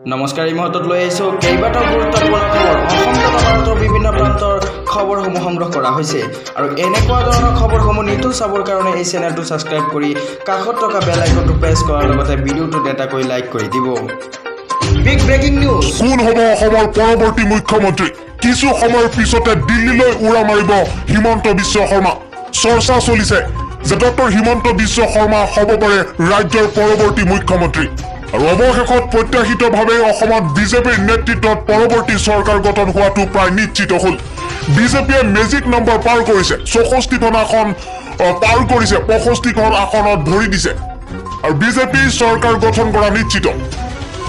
নমস্কাৰ, এই মুহূৰ্তত লৈ আহিছোঁ কেইবাটাও গুৰুত্বপূৰ্ণ খবৰ। অসম তথা ভাৰতৰ বিভিন্ন প্ৰান্তৰ খবৰসমূহ সংগ্ৰহ কৰা হৈছে আৰু এনেকুৱা ধৰণৰ খবৰসমূহ নিতৌ চাবৰ কাৰণে এই চেনেলটো ছাবস্ক্ৰাইব কৰি কাষত থকা বেল আইকনটো প্ৰেছ কৰাৰ লগতে ভিডিঅ'টো ডেটাকৈ লাইক কৰি দিব। Big breaking news. কোন হ'ব অসমৰ পৰৱৰ্তী মুখ্যমন্ত্ৰী? কিছু সময়ৰ পিছতে দিল্লীলৈ উৰা মাৰিব হিমন্ত বিশ্ব শৰ্মা। চৰ্চা চলিছে যে ডক্টৰ হিমন্ত বিশ্ব শৰ্মা হ'ব পাৰে ৰাজ্যৰ পৰৱৰ্তী মুখ্যমন্ত্ৰী। আৰু অৱশেষত প্ৰত্যাশিতভাৱে অসমত বিজেপিৰ নেতৃত্বত পৰৱৰ্তী চৰকাৰ গঠন হোৱাটো প্ৰায় নিশ্চিত হ'ল। বিজেপিয়ে মেজিক নম্বৰ পাৰ কৰিছে, 64খন আসন পাৰ কৰিছে, 65খন আসনত ভৰি দিছে আৰু বিজেপি চৰকাৰ গঠন কৰা নিশ্চিত।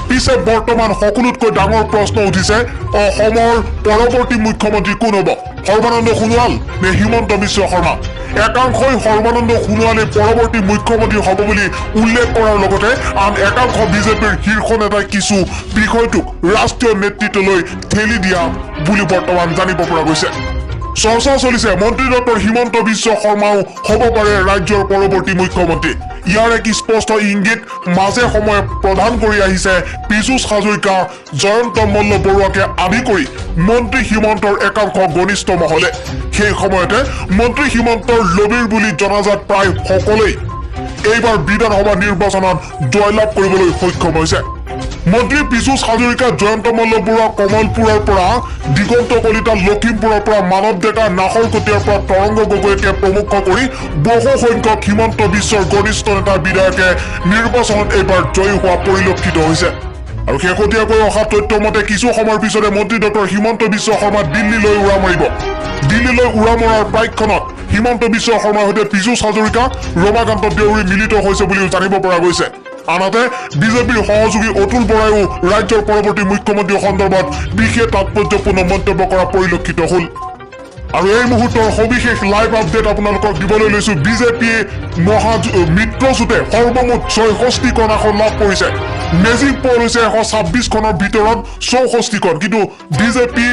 পিছে বৰ্তমান সকলোতকৈ ডাঙৰ প্ৰশ্ন উঠিছে, অসমৰ পৰৱৰ্তী মুখ্যমন্ত্ৰী কোন হ'ব? সৰ্বানন্দ সোণোৱাল নে হিমন্ত বিশ্ব শৰ্মা? একাংশই সৰ্বানন্দ সোণোৱালে পৰৱৰ্তী মুখ্যমন্ত্ৰী হ'ব বুলি উল্লেখ কৰাৰ লগতে আন একাংশ বিজেপিৰ শীৰ্ষ নেতাই কিছু বিষয়টোক ৰাষ্ট্ৰীয় নেতৃত্বলৈ ঠেলি দিয়া বুলি বৰ্তমান জানিব পৰা গৈছে। চৰ্চা চলিছে মন্ত্ৰী ডক্টৰ হিমন্ত বিশ্ব শৰ্মাও হ'ব পাৰে ৰাজ্যৰ পৰৱৰ্তী মুখ্যমন্ত্ৰী। ইয়াৰ এক স্পষ্ট ইংগিত মাজে সময়ে প্ৰদান কৰি আহিছে পীযুষ হাজৰিকা, জয়ন্ত মল্ল বৰুৱাকে আদি কৰি মন্ত্ৰী হিমন্তৰ একাংশ ঘনিষ্ঠ মহলে। সেই সময়তে মন্ত্ৰী হিমন্তৰ লবিৰ বুলি জনাজাত প্ৰায় সকলোৱেই এইবাৰ বিধানসভা নিৰ্বাচনত জয়লাভ কৰিবলৈ সক্ষম হৈছে। মন্ত্ৰী পীযুষ হাজৰিকা, জয়ন্ত মল্ল বৰুৱা কমলপুৰৰ পৰা, দিগন্ত কলিতা লখিমপুৰৰ পৰা, মানৱ ডেকা নাহৰকটীয়াৰ পৰা তৰংগ গগৈকে প্ৰমুখ কৰি বহু সংখ্যক হিমন্ত বিশ্বৰ ঘনিষ্ঠ নেতা বিধায়কে নিৰ্বাচনত এইবাৰ জয়ী হোৱা পৰিলক্ষিত হৈছে। আৰু শেহতীয়াকৈ অহা তথ্য মতে কিছু সময়ৰ পিছতে মন্ত্ৰী ডক্টৰ হিমন্ত বিশ্ব শৰ্মা দিল্লীলৈ উৰা মাৰিব। দিল্লীলৈ উৰা মৰাৰ প্ৰাক্ষণত হিমন্ত বিশ্ব শৰ্মাৰ সৈতে পীযুষ হাজৰিকা, ৰমাকান্ত দেউৰী মিলিত হৈছে বুলিও জানিব পৰা গৈছে। আনহাতে বিজেপিৰ সহযোগী অতুল বৰাইও ৰাজ্যৰ পৰৱৰ্তী মুখ্যমন্ত্ৰীৰ সন্দৰ্ভত বিশেষ তাৎপৰ্যপূৰ্ণ মন্তব্য কৰা পৰিলক্ষিত হ'ল। আৰু এই মুহূৰ্তৰ সবিশেষ লাইভ আপডেট আপোনালোকক দিবলৈ লৈছো। বিজেপিয়ে মিত্ৰজোঁটে সৰ্বমুঠ 66খন আসন লাভ কৰিছে। মেজিক পল হৈছে 126খনৰ ভিতৰত 64খন, কিন্তু বিজেপি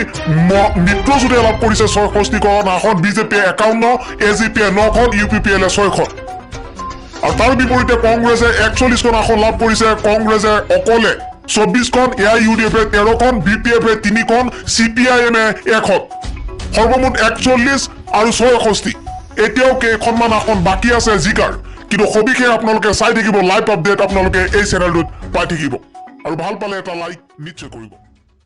মিত্ৰজোঁটে লাভ কৰিছে 66খন আসন। বিজেপিয়ে 51, এজিপিয়ে 9খন, UPPL 6খন। আৰু তাৰ বিপৰীতে কংগ্ৰেছে 41খন আসন লাভ কৰিছে। কংগ্ৰেছে অকলে 24খন, AIUDF 13খন, BPF 3খন, CPIM 1খন। সৰ্বমুঠ 41 আৰু 66। এতিয়াও কেইখনমান আসন বাকী আছে জিকাৰ, কিন্তু সবিশেষ আপোনালোকে চাই থাকিব। লাইভ আপডেট আপোনালোকে এই চেনেলটোত পাই থাকিব আৰু ভাল পালে এটা লাইক নিশ্চয় কৰিব।